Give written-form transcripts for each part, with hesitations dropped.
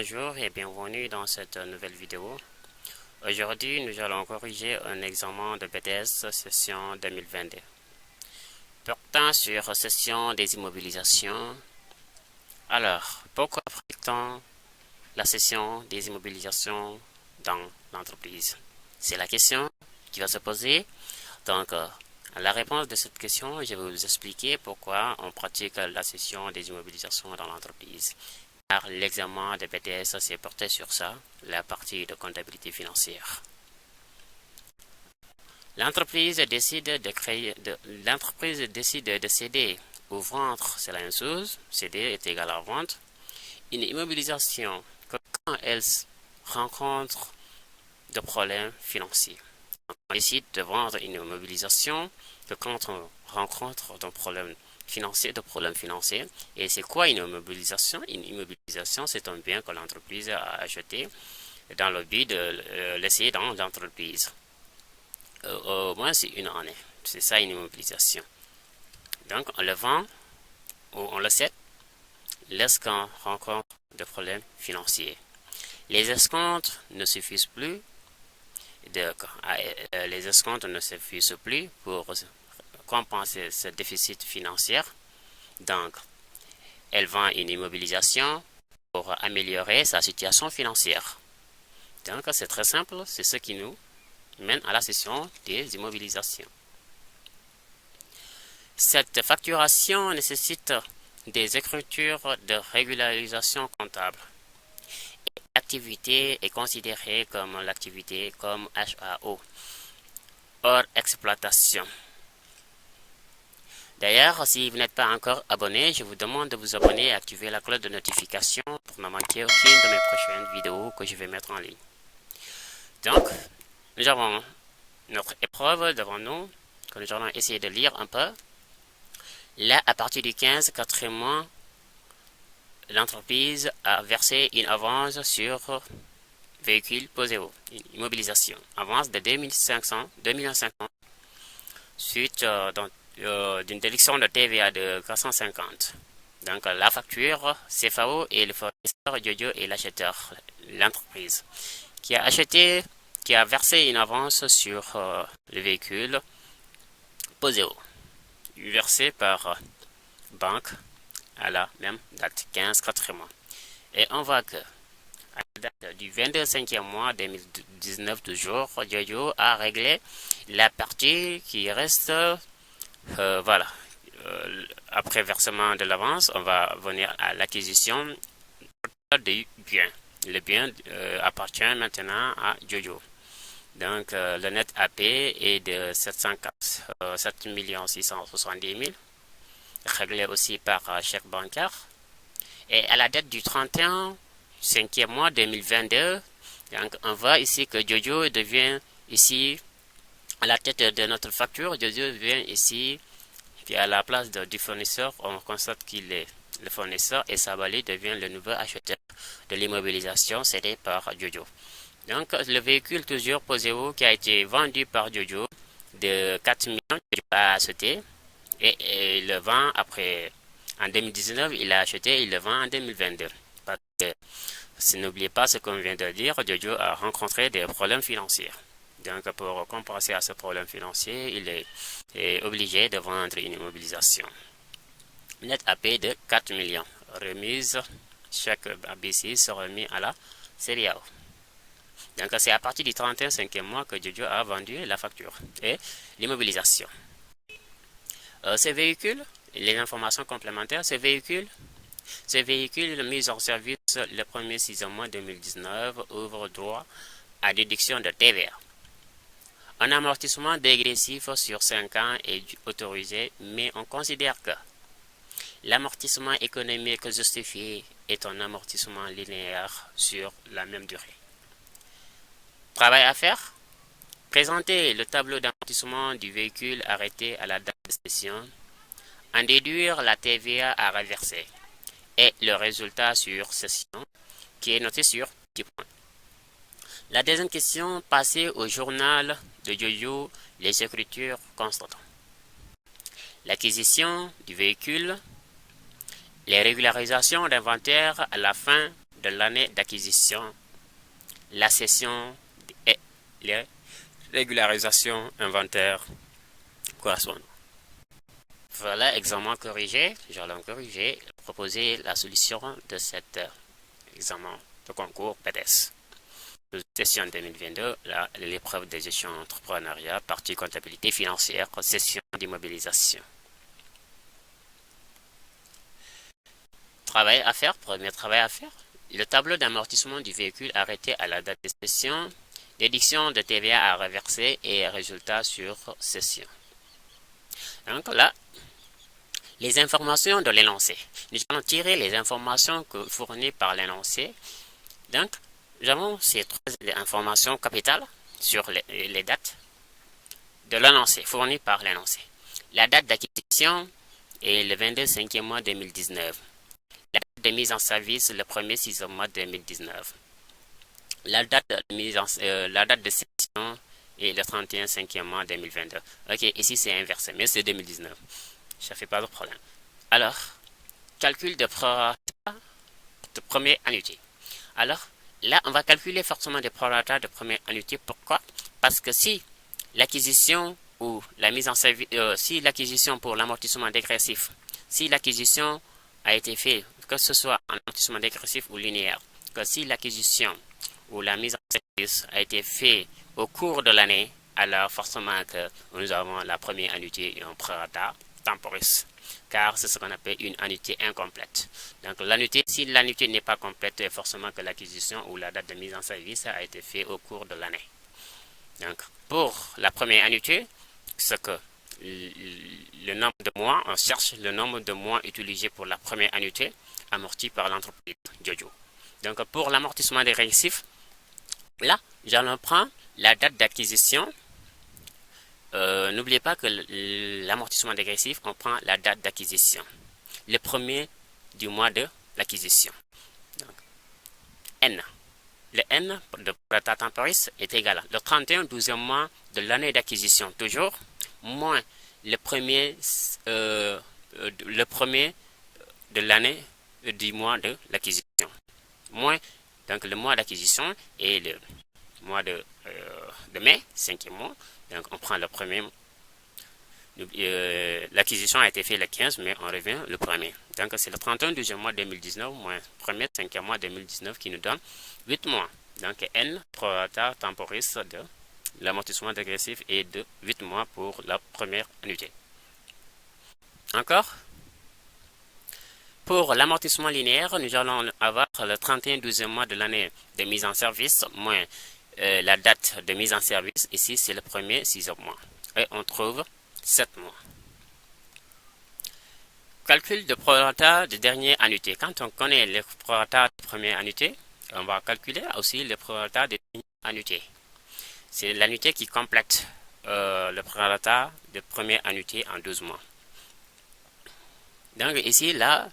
Bonjour et bienvenue dans cette nouvelle vidéo. Aujourd'hui, nous allons corriger un examen de BTS session 2022. Portant sur session des immobilisations. Alors, pourquoi pratique-t-on la session des immobilisations dans l'entreprise? C'est la question qui va se poser. Donc, la réponse de cette question, je vais vous expliquer pourquoi on pratique la session des immobilisations dans l'entreprise. Car l'examen de BTS s'est porté sur ça, la partie de comptabilité financière. L'entreprise décide de céder ou vendre, c'est la même chose. Céder est égal à vente. Une immobilisation que quand elle rencontre de problèmes financiers. On décide de vendre une immobilisation que quand on rencontre de problèmes financiers. Et c'est quoi une immobilisation? Une immobilisation, c'est un bien que l'entreprise a acheté dans le but de laisser dans l'entreprise. Au moins, c'est une année. C'est ça une immobilisation. Donc, on le vend ou on le cède lorsqu'on rencontre de problèmes financiers. Les escomptes ne suffisent plus. Les escomptes ne suffisent plus pour compenser ce déficit financier. Donc, elle vend une immobilisation pour améliorer sa situation financière. Donc, c'est très simple, c'est ce qui nous mène à la session des immobilisations. Cette facturation nécessite des écritures de régularisation comptable. L'activité est considérée comme l'activité comme HAO, hors exploitation. D'ailleurs, si vous n'êtes pas encore abonné, je vous demande de vous abonner et activer la cloche de notification pour ne manquer aucune de mes prochaines vidéos que je vais mettre en ligne. Donc, nous avons notre épreuve devant nous, que nous allons essayer de lire un peu. Là, à partir du 15, 4e mois, l'entreprise a versé une avance sur véhicule POSEO, une immobilisation. Avance de 2500, 2500 suite d'une déduction de TVA de 450. Donc la facture, CFAO et le fournisseur Jojo et l'acheteur, l'entreprise, qui a versé une avance sur le véhicule POSEO, versé par banque à la même date, 15 4 mois. Et on voit que à la date du 25e mois 2019 toujours, Jojo a réglé la partie qui reste. Voilà. Après versement de l'avance, on va venir à l'acquisition du bien. Le bien appartient maintenant à Jojo. Donc, le net AP est de 7 670 000, réglé aussi par chèque bancaire. Et à la date du 31, 5e mois 2022, donc on voit ici que Jojo devient ici, à la tête de notre facture, Jojo devient ici, puis à la place du fournisseur, on constate qu'il est le fournisseur et Sabali devient le nouveau acheteur de l'immobilisation cédée par Jojo. Donc, le véhicule toujours POSEO qui a été vendu par Jojo de 4 millions, il a acheté et il le vend après, en 2019, il l'a acheté, il le vend en 2022. Parce que, n'oubliez pas ce qu'on vient de dire, Jojo a rencontré des problèmes financiers. Donc, pour compenser à ce problème financier, il est obligé de vendre une immobilisation. Net AP de 4 millions. Remise, chaque ABC sera remis à la série A. Donc, c'est à partir du 31 5e mois que Jojo a vendu la facture et l'immobilisation. Ces véhicules, les informations complémentaires, ces véhicules mis en service le 1er 6e mois 2019 ouvrent droit à déduction de TVA. Un amortissement dégressif sur 5 ans est autorisé, mais on considère que l'amortissement économique justifié est un amortissement linéaire sur la même durée. Travail à faire: présenter le tableau d'amortissement du véhicule arrêté à la date de cession, en déduire la TVA à reverser et le résultat sur cession qui est noté sur 10 points. La deuxième question: passer au journal de Jojo les écritures constantes. L'acquisition du véhicule, les régularisations d'inventaire à la fin de l'année d'acquisition, la cession et les régularisations inventaires correspondantes. Voilà, examen corrigé. J'allais corriger, proposer la solution de cet examen de concours PEDES. Session 2022, l'épreuve de gestion entrepreneuriat, partie comptabilité financière, session d'immobilisation. Travail à faire, premier travail à faire. Le tableau d'amortissement du véhicule arrêté à la date de cession, déduction de TVA à reverser et résultat sur cession. Donc là, les informations de l'énoncé. Nous allons tirer les informations fournies par l'énoncé. Donc, nous avons ces trois informations capitales sur les dates de l'énoncé, fournies par l'énoncé. La date d'acquisition est le 22/5e mois 2019. La date de mise en service, le 1er 6e mois 2019. La date de cession est le 31/5e mois 2022. Ok, ici c'est inversé, mais c'est 2019. Ça ne fait pas de problème. Alors, calcul de prorata de première annuité. Alors, là, on va calculer forcément des prorata de première annuité. Pourquoi? Parce que si l'acquisition ou la mise en service, si l'acquisition pour l'amortissement dégressif, si l'acquisition a été faite, que ce soit en amortissement dégressif ou linéaire, que si l'acquisition ou la mise en service a été faite au cours de l'année, alors forcément que nous avons la première annuité et un prorata temporis, car c'est ce qu'on appelle une annuité incomplète. Donc l'annuité, si l'annuité n'est pas complète, forcément que l'acquisition ou la date de mise en service a été faite au cours de l'année. Donc pour la première annuité, c'est que le nombre de mois, on cherche le nombre de mois utilisés pour la première annuité amorti par l'entreprise Jojo. Donc pour l'amortissement dégressif, là, j'allons prendre la date d'acquisition. N'oubliez pas que l'amortissement dégressif, on prend la date d'acquisition, le premier du mois de l'acquisition. N. Le N de prorata temporis est égal à le 31/12e mois de l'année d'acquisition, toujours, moins le premier de l'année du mois de l'acquisition. Moins, donc le mois d'acquisition et le mois de mai, 5e mois. Donc on prend le premier. L'acquisition a été faite le 15, mais on revient le premier. Donc c'est le 31/12e mois 2019 moins le 1er 5e mois 2019 qui nous donne 8 mois. Donc N prorata temporis de l'amortissement dégressif est de 8 mois pour la première annuité. Encore. Pour l'amortissement linéaire, nous allons avoir le 31/12e mois de l'année de mise en service moins la date de mise en service. Ici, c'est le 1er 6e mois. Et on trouve 7 mois. Calcul de prorata de dernière annuité. Quand on connaît le prorata de première annuité, on va calculer aussi le prorata de dernière annuité. C'est l'annuité qui complète le prorata de première annuité en 12 mois. Donc ici, là,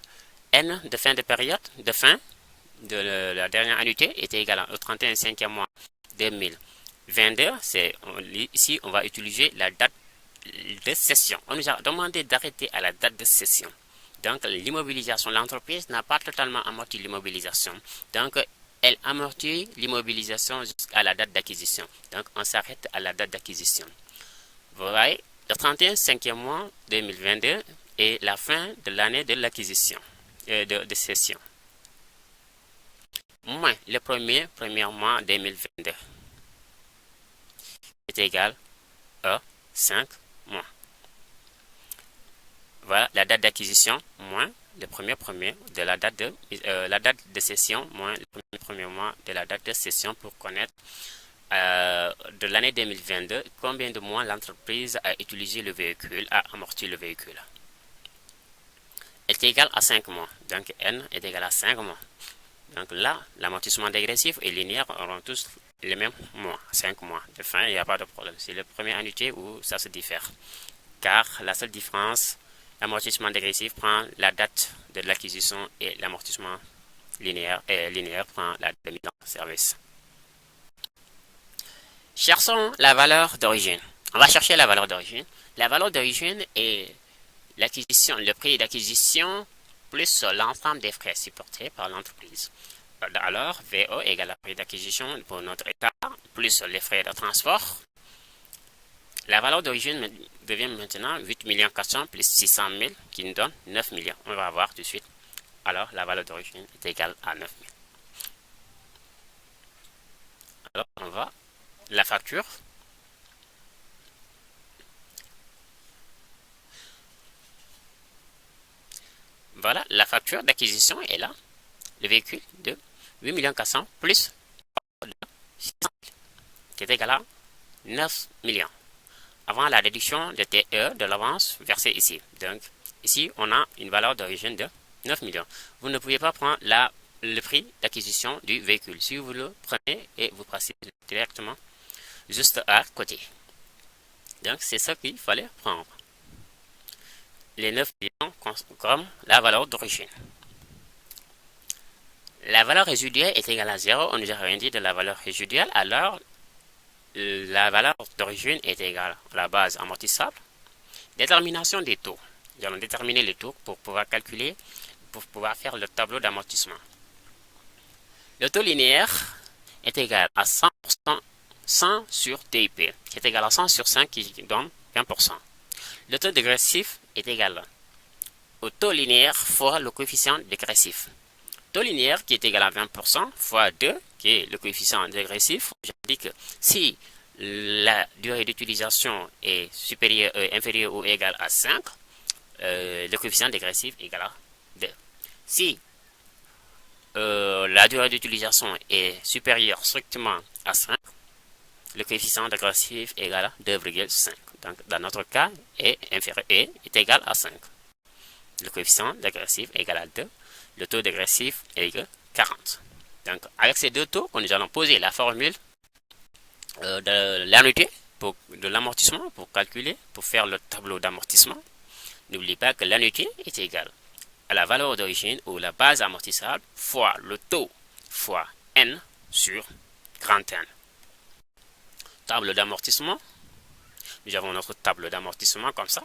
N de fin de période, de fin de la dernière annuité était égal au 31/5e mois 2022. Ici, on va utiliser la date de cession. On nous a demandé d'arrêter à la date de cession. Donc, l'immobilisation, l'entreprise n'a pas totalement amorti l'immobilisation. Donc, elle amortit l'immobilisation jusqu'à la date d'acquisition. Donc, on s'arrête à la date d'acquisition. Vous voyez, le 31/5e mois 2022 est la fin de l'année de l'acquisition, de cession. Moins le premier mois 2022 est égal à 5 mois. Voilà la date d'acquisition moins le premier de la date de cession moins le premier mois de la date de cession pour connaître de l'année 2022 combien de mois l'entreprise a utilisé le véhicule, a amorti le véhicule. Est égal à 5 mois. Donc N est égal à 5 mois. Donc là, l'amortissement dégressif et linéaire auront tous les mêmes mois, 5 mois de fin, il n'y a pas de problème. C'est la première annuité où ça se diffère. Car la seule différence, l'amortissement dégressif prend la date de l'acquisition et l'amortissement linéaire prend la date de mise en service. Cherchons la valeur d'origine. On va chercher la valeur d'origine. La valeur d'origine est l'acquisition, le prix d'acquisition plus l'ensemble des frais supportés par l'entreprise. Alors, VO égale le prix d'acquisition pour notre état, plus les frais de transport. La valeur d'origine devient maintenant 8 400 000 plus 600 000 qui nous donne 9 millions. On va voir tout de suite. Alors, la valeur d'origine est égale à 9 000. Alors, on va la facture. Voilà, la facture d'acquisition est là. Le véhicule de 8 400 000 plus 600 000 qui est égal à 9 millions. Avant la réduction de TE de l'avance versée ici. Donc, ici, on a une valeur d'origine de 9 millions. Vous ne pouvez pas prendre le prix d'acquisition du véhicule. Si vous le prenez et vous passez directement juste à côté. Donc, c'est ça qu'il fallait prendre. Les 9 millions comme la valeur d'origine. La valeur résiduelle est égale à 0. On nous a rien dit de la valeur résiduelle. Alors, la valeur d'origine est égale à la base amortissable. Détermination des taux. Nous allons déterminer les taux pour pouvoir calculer, pour pouvoir faire le tableau d'amortissement. Le taux linéaire est égal à 100%, 100 sur TIP, qui est égal à 100 sur 5, qui donne 20%. Le taux dégressif est égal au taux linéaire fois le coefficient dégressif. Taux linéaire qui est égal à 20% fois 2, qui est le coefficient dégressif. Je dis que si la durée d'utilisation est inférieure ou égale à 5, le coefficient dégressif est égal à 2. Si la durée d'utilisation est supérieure strictement à 5, le coefficient dégressif est égal à 2,5. Donc, dans notre cas, est égal à 5. Le coefficient dégressif est égal à 2. Le taux dégressif est égal à 40. Donc, avec ces deux taux, nous allons poser la formule de l'annuité de l'amortissement pour calculer, pour faire le tableau d'amortissement. N'oubliez pas que l'annuité est égale à la valeur d'origine ou la base amortissable fois le taux fois N sur grand N. Table d'amortissement. Nous avons notre table d'amortissement comme ça.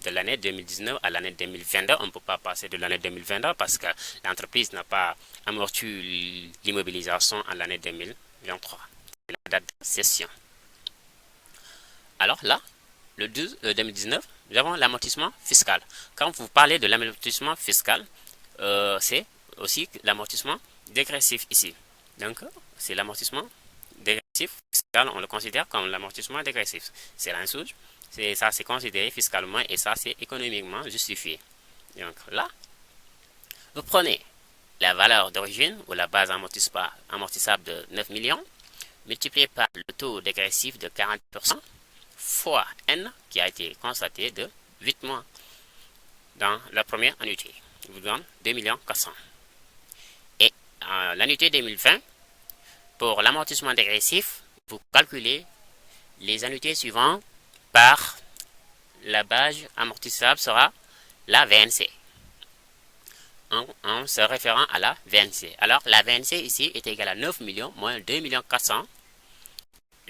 De l'année 2019 à l'année 2022. On ne peut pas passer de l'année 2022 parce que l'entreprise n'a pas amorti l'immobilisation en l'année 2023. C'est la date de cession. Alors là, le 2019, nous avons l'amortissement fiscal. Quand vous parlez de l'amortissement fiscal, c'est aussi l'amortissement dégressif ici. Donc, c'est l'amortissement dégressif fiscal, on le considère comme l'amortissement dégressif. C'est la même chose. Ça, c'est considéré fiscalement et ça, c'est économiquement justifié. Donc là, vous prenez la valeur d'origine ou la base amortissable de 9 millions, multiplié par le taux dégressif de 40%, fois N, qui a été constaté de 8 mois dans la première annuité. Il vous donne 2 400 000. Et l'annuité 2020, pour l'amortissement dégressif, vous calculez les annuités suivantes par la base amortissable sera la VNC. En se référant à la VNC. Alors, la VNC ici est égale à 9 millions moins 2 400 000.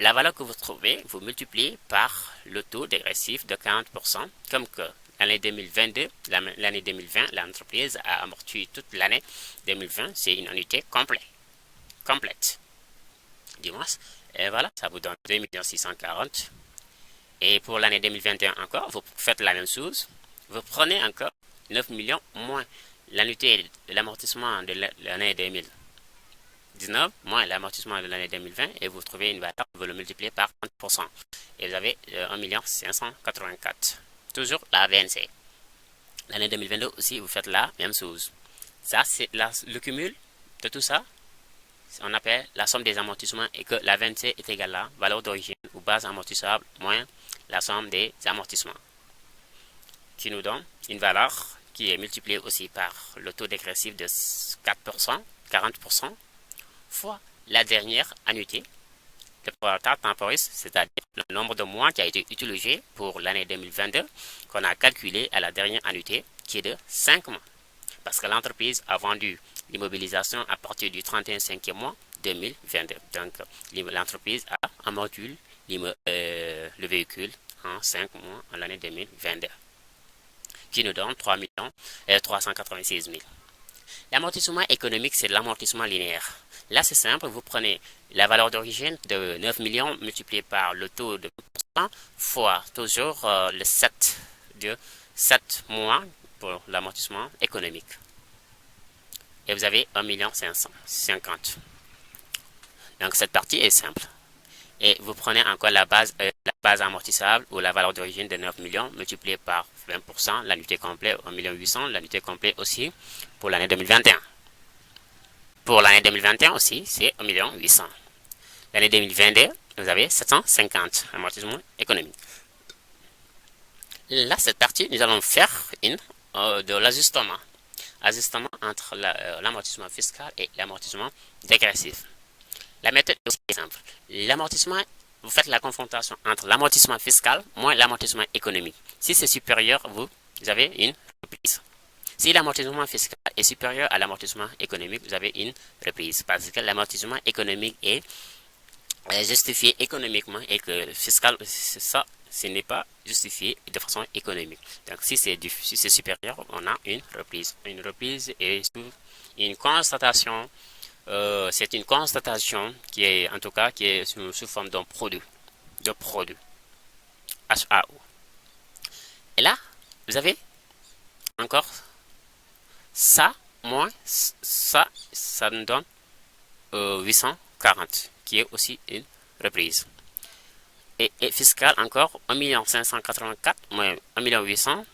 La valeur que vous trouvez, vous multipliez par le taux dégressif de 40%, comme que l'année 2022, l'année 2020, l'entreprise a amorti toute l'année 2020, c'est une annuité complète. Dis-moi. Et voilà, ça vous donne 2 640 000. Et pour l'année 2021 encore, vous faites la même chose. Vous prenez encore 9 millions moins l'annuité de l'amortissement de l'année 2019 moins l'amortissement de l'année 2020 et vous trouvez une valeur, vous le multipliez par 30%. Et vous avez 1 584 000. Toujours la VNC. L'année 2022 aussi, vous faites la même chose. Ça, c'est le cumul de tout ça. On appelle la somme des amortissements et que la VNC est égale à la valeur d'origine ou base amortissable moins la somme des amortissements, qui nous donne une valeur qui est multipliée aussi par le taux dégressif de 4%, 40%, fois la dernière annuité, le prorata temporis, c'est-à-dire le nombre de mois qui a été utilisé pour l'année 2022, qu'on a calculé à la dernière annuité, qui est de 5 mois. Parce que l'entreprise a vendu l'immobilisation à partir du 31e mois 2022. Donc, l'entreprise a amorti le véhicule en 5 mois en l'année 2022, qui nous donne 3 386 000. L'amortissement économique, c'est l'amortissement linéaire. Là, c'est simple, vous prenez la valeur d'origine de 9 millions multiplié par le taux de 1% fois toujours le 7 de 7 mois pour l'amortissement économique. Et vous avez 1 550 000. Donc, cette partie est simple. Et vous prenez encore la base amortissable ou la valeur d'origine de 9 millions multipliée par 20%, l'unité complète 1 800 000, l'unité complète aussi pour l'année 2021. Pour l'année 2021 aussi, c'est 1 800 000. L'année 2022, vous avez 750 amortissement économique. Là, cette partie, nous allons faire de l'ajustement. Ajustement entre l'amortissement fiscal et l'amortissement dégressif. La méthode est aussi simple. L'amortissement, vous faites la confrontation entre l'amortissement fiscal moins l'amortissement économique. Si c'est supérieur, vous avez une reprise. Si l'amortissement fiscal est supérieur à l'amortissement économique, vous avez une reprise. Parce que l'amortissement économique est justifié économiquement et que le fiscal, ça, ce n'est pas justifié de façon économique. Donc, si c'est supérieur, on a une reprise. Une reprise est une constatation. C'est une constatation qui est, en tout cas, qui est sous forme d'un produit. De produit. HAO. Et là, vous avez encore ça, moins ça, ça nous donne 840, qui est aussi une reprise. Et fiscal, encore 1 584 moins 1 800 000.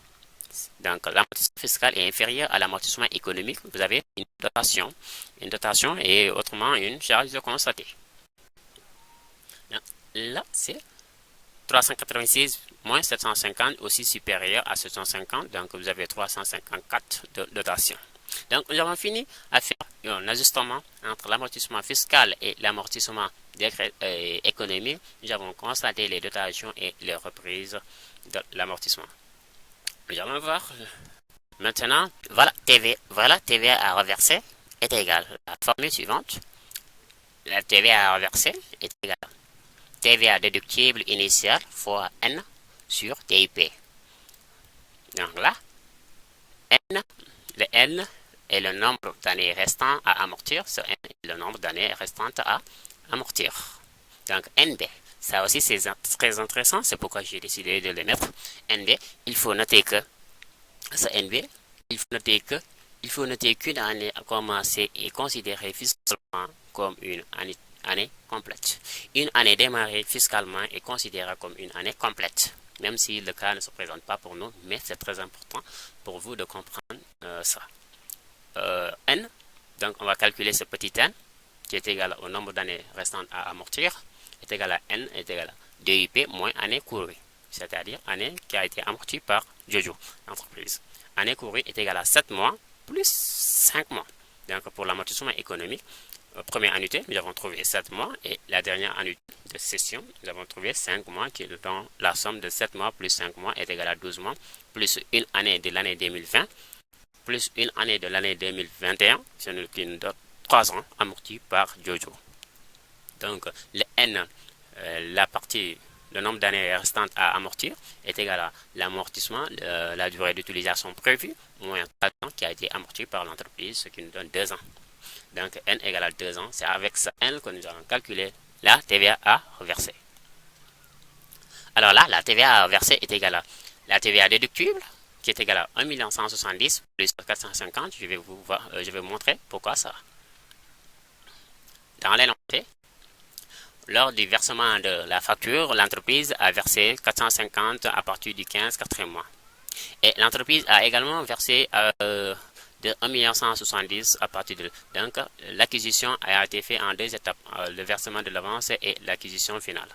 Donc, l'amortissement fiscal est inférieur à l'amortissement économique. Vous avez une dotation. Une dotation et autrement une charge de constater. Là, c'est 386 moins 750 aussi supérieur à 750. Donc, vous avez 354 de dotation. Donc, nous avons fini à faire un ajustement entre l'amortissement fiscal et l'amortissement économique. Nous avons constaté les dotations et les reprises de l'amortissement. Nous allons voir maintenant. Voilà, TVA à reverser est égal à la formule suivante. La TVA à reverser est égale à TVA déductible initial fois N sur TIP. Donc là, le N est le nombre d'années restant à amortir, ce N est le nombre d'années restantes à amortir. Donc NB, ça aussi c'est très intéressant, c'est pourquoi j'ai décidé de le mettre. NB, il faut noter que ce NB, il faut noter qu'une année commencée est considérée fiscalement comme une année complète. Une année démarrée fiscalement est considérée comme une année complète, même si le cas ne se présente pas pour nous, mais c'est très important pour vous de comprendre ça. N, donc on va calculer ce petit n, qui est égal au nombre d'années restantes à amortir, est égal à N, est égal à DIP moins année courue, c'est-à-dire année qui a été amortie par Jojo, l'entreprise. Année courue est égal à 7 mois plus 5 mois. Donc pour l'amortissement économique, première annuité, nous avons trouvé 7 mois et la dernière annuité de session, nous avons trouvé 5 mois qui est dans la somme de 7 mois plus 5 mois est égale à 12 mois plus une année de l'année 2020 plus une année de l'année 2021, ce qui nous donne 3 ans amortis par Jojo. Donc le N, le nombre d'années restantes à amortir est égal à l'amortissement, la durée d'utilisation prévue, moins 4 ans qui a été amorti par l'entreprise, ce qui nous donne 2 ans. Donc N égale à 2 ans, c'est avec ce N que nous allons calculer la TVA à reverser. Alors là, la TVA à reverser est égale à la TVA déductible, qui est égale à 1 170 000 plus 450. Je vais vous montrer pourquoi ça. Dans l'énoncé, lors du versement de la facture, l'entreprise a versé 450 à partir du 15 4e mois. Et l'entreprise a également versé de 1 170 000 à partir de... Donc, l'acquisition a été faite en 2 étapes, le versement de l'avance et l'acquisition finale.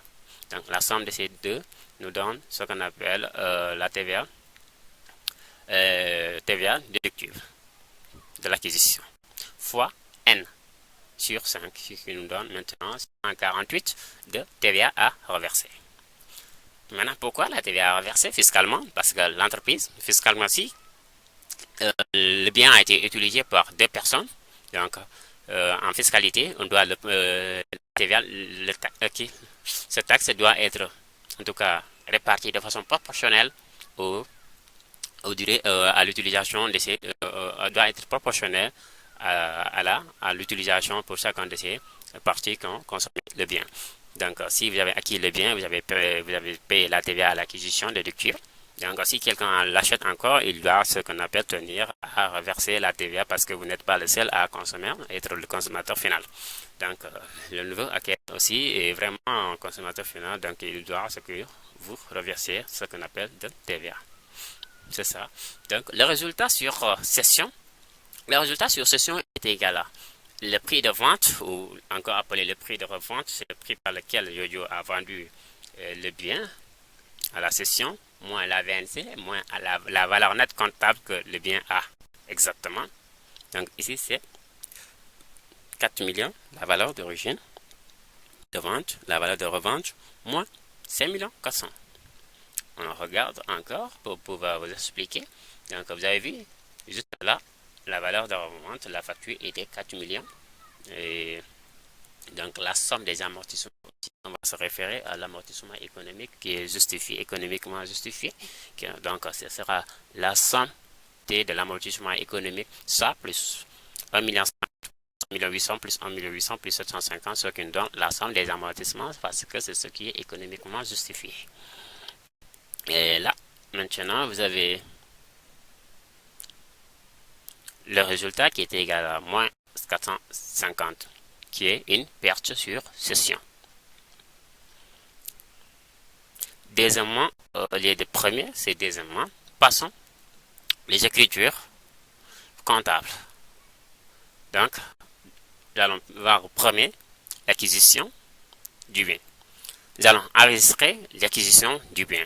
Donc, la somme de ces deux nous donne ce qu'on appelle la TVA, TVA déductible de l'acquisition, fois N sur 5, ce qui nous donne maintenant 148 de TVA à reverser. Maintenant, pourquoi la TVA à reverser fiscalement? Parce que l'entreprise, fiscalement, si le bien a été utilisé par 2 personnes, donc en fiscalité, on doit TVA, cette taxe doit être en tout cas répartie de façon proportionnelle à l'utilisation de ces doit être proportionnelle à l'utilisation pour chacun de ces parties qui ont consommé le bien. Donc, si vous avez acquis le bien, vous avez payé la TVA à l'acquisition de lecture. Donc, si quelqu'un l'achète encore, il doit ce qu'on appelle tenir à reverser la TVA parce que vous n'êtes pas le seul à consommer, être le consommateur final. Donc, le nouveau acquéreur aussi est vraiment un consommateur final, donc il doit ce que vous reversez ce qu'on appelle de TVA. C'est ça. Donc, le résultat sur session est égal à le prix de vente, ou encore appelé le prix de revente, c'est le prix par lequel Jojo a vendu le bien à la session, moins la VNC, moins la valeur nette comptable que le bien a exactement. Donc ici, c'est 4 millions, la valeur d'origine de vente, la valeur de revente, moins 5 millions 400. On regarde encore pour pouvoir vous expliquer. Donc vous avez vu, juste là, la valeur de revente, la facture était 4 millions. Et donc la somme des amortissements, on va se référer à l'amortissement économique qui est justifié, économiquement justifié. Donc ce sera la somme de l'amortissement économique, ça plus 1 million 800 plus 1 800 plus 750, ce qui nous donne la somme des amortissements parce que c'est ce qui est économiquement justifié. Et là, maintenant, vous avez le résultat qui est égal à moins 450, qui est une perte sur cession. Deuxièmement, au lieu de premier, c'est deuxièmement. Passons les écritures comptables. Donc, nous allons voir au premier l'acquisition du bien. Nous allons enregistrer l'acquisition du bien.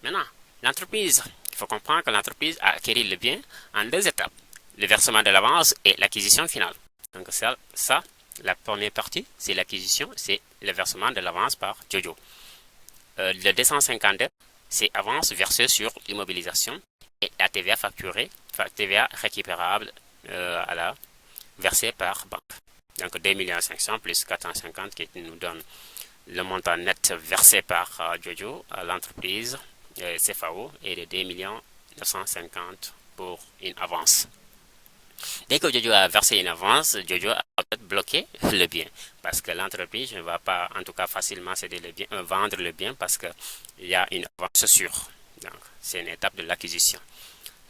Maintenant, l'entreprise, il faut comprendre que l'entreprise a acquis le bien en 2 étapes. Le versement de l'avance et l'acquisition finale. Donc ça, la première partie, c'est l'acquisition, c'est le versement de l'avance par Jojo. Le 252, c'est avance versée sur l'immobilisation et la TVA facturée, TVA récupérable versée par banque. Donc 2 500 000 plus 450 qui nous donne le montant net versé par Jojo à l'entreprise CFAO est de 2 950 000 pour une avance. Dès que Jojo a versé une avance, Jojo a peut-être bloqué le bien parce que l'entreprise ne va pas, en tout cas facilement, céder le bien, vendre le bien parce qu'il y a une avance sûre. Donc, c'est une étape de l'acquisition.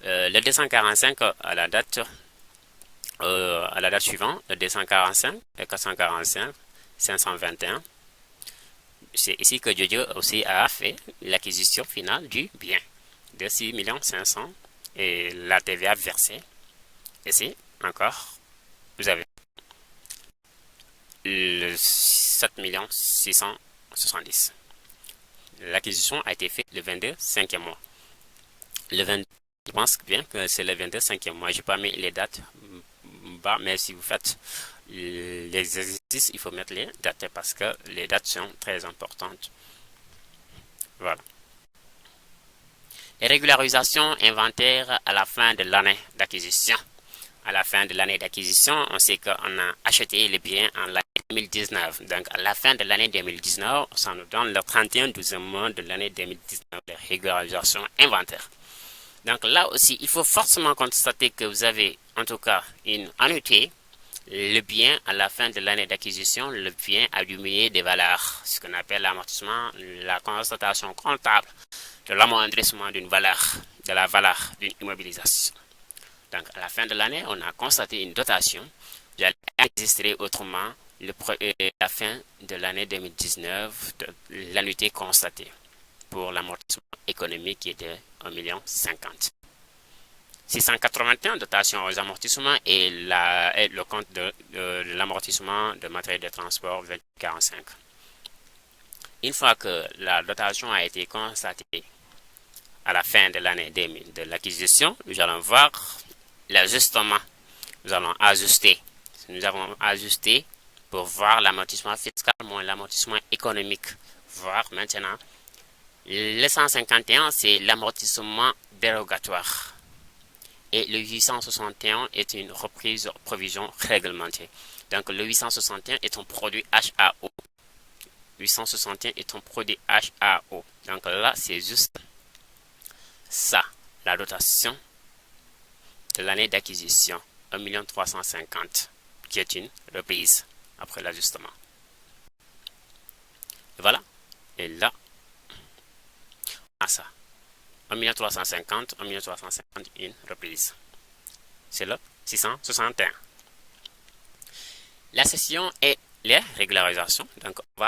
Le 245 à la date suivante, le 245 et 445, 521. C'est ici que Jojo aussi a fait l'acquisition finale du bien de 6 500 000 et la TVA versée. Ici, encore, vous avez le 7 670 000. L'acquisition a été faite le 22 5e mois. Je pense bien que c'est le 22 5e mois. Je n'ai pas mis les dates bas, mais si vous faites les exercices, il faut mettre les dates parce que les dates sont très importantes. Voilà. Les régularisations inventaires à la fin de l'année d'acquisition. À la fin de l'année d'acquisition, on sait qu'on a acheté les biens en l'année 2019. Donc, à la fin de l'année 2019, ça nous donne le 31/12 mois de l'année 2019 de régularisation inventaire. Donc, là aussi, il faut forcément constater que vous avez, en tout cas, une annuité. Le bien, à la fin de l'année d'acquisition, le bien a diminué des valeurs, ce qu'on appelle l'amortissement, la constatation comptable de l'amoindrissement d'une valeur, de la valeur d'une immobilisation. Donc, à la fin de l'année, on a constaté une dotation. Vous allez enregistrer autrement la fin de l'année 2019, de l'annuité constatée pour l'amortissement économique qui était 1 50 000. 681 dotation aux amortissements et le compte de l'amortissement de matériel de transport 2045. Une fois que la dotation a été constatée à la fin de l'année de l'acquisition, nous allons voir l'ajustement. Nous allons ajuster. Nous avons ajusté pour voir l'amortissement fiscal moins l'amortissement économique. Voir maintenant. Le 151, c'est l'amortissement dérogatoire. Et le 861 est une reprise provision réglementée. Donc le 861 est un produit HAO. 861 est un produit HAO. Donc là, c'est juste ça, la dotation de l'année d'acquisition. 1 350 000, qui est une reprise après l'ajustement. Voilà. Et là, on a ça. 1 350 000, 1 350 000, une reprise. C'est le 661. La session et les régularisations. Donc, on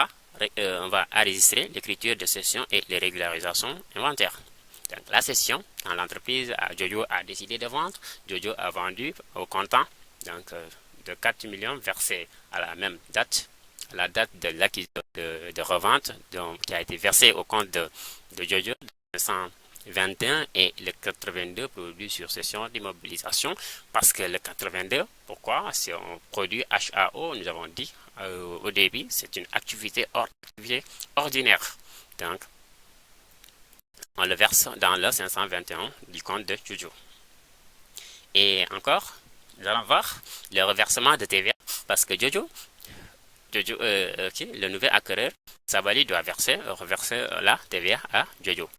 va enregistrer l'écriture de session et les régularisations inventaires. Donc, la session, quand l'entreprise Jojo a décidé de vendre, Jojo a vendu au comptant donc, de 4 millions versés à la même date, à la date de l'acquisition de revente donc, qui a été versé au compte de Jojo, 121 et le 82 produit sur session d'immobilisation parce que le 82, pourquoi? C'est un produit HAO, nous avons dit au début, c'est une activité ordinaire. Donc, on le verse dans le 521 du compte de Jojo. Et encore, nous allons voir le reversement de TVA parce que Jojo le nouvel acquéreur, Sabali doit reverser la TVA à Jojo.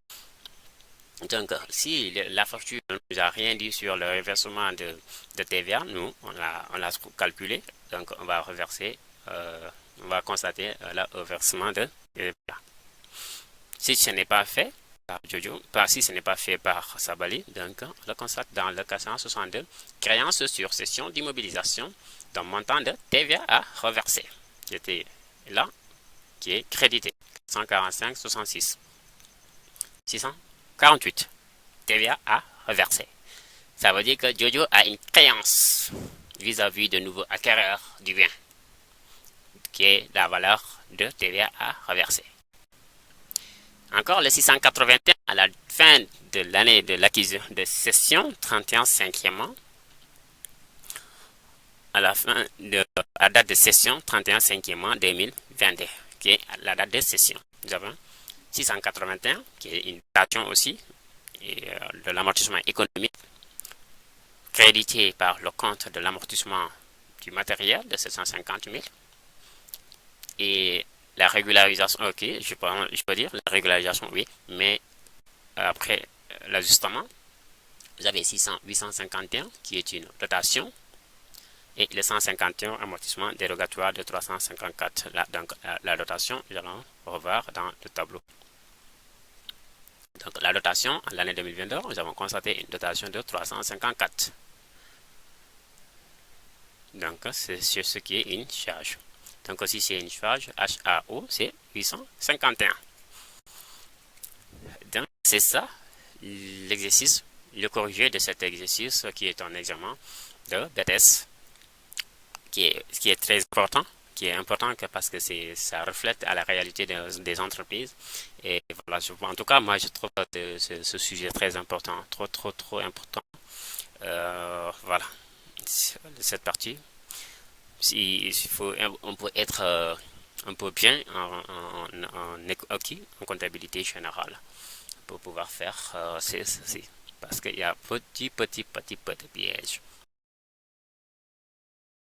Donc, si la facture ne nous a rien dit sur le reversement de TVA, nous, on l'a calculé. Donc, on va reverser, on va constater le reversement de TVA. Si ce n'est pas fait par Jojo, si ce n'est pas fait par Sabali, donc, on le constate dans le 462, créance sur cession d'immobilisation d'un montant de TVA à reverser, qui était là, qui est crédité, 145,66. 648. TVA à reverser. Ça veut dire que Jojo a une créance vis-à-vis de nouveaux acquéreurs du bien, qui est la valeur de TVA à reverser. Encore le 681 à la fin de l'année de l'acquisition de cession, 31/5e mois. À la fin de la date de cession, 31/5e mois 2022, qui est la date de cession. Nous avons 681, qui est une datation aussi, et de l'amortissement économique, crédité par le compte de l'amortissement du matériel de 750 000. Et la régularisation, ok, je peux dire la régularisation, oui, mais après l'ajustement, vous avez 851 qui est une dotation et le 151 amortissement dérogatoire de 354. Donc la dotation, nous allons revoir dans le tableau. Donc la dotation, en l'année 2022, nous avons constaté une dotation de 354. Donc c'est sur ce qui est une charge. Donc aussi c'est une charge HAO, c'est 851. Donc c'est ça l'exercice, le corrigé de cet exercice qui est un examen de BTS qui est très important, qui est important parce que ça reflète à la réalité des entreprises. Et voilà, en tout cas, moi je trouve ce sujet très important, trop important. Voilà, cette partie. On peut être un peu bien en comptabilité générale pour pouvoir faire ceci. Parce qu'il y a petit piège.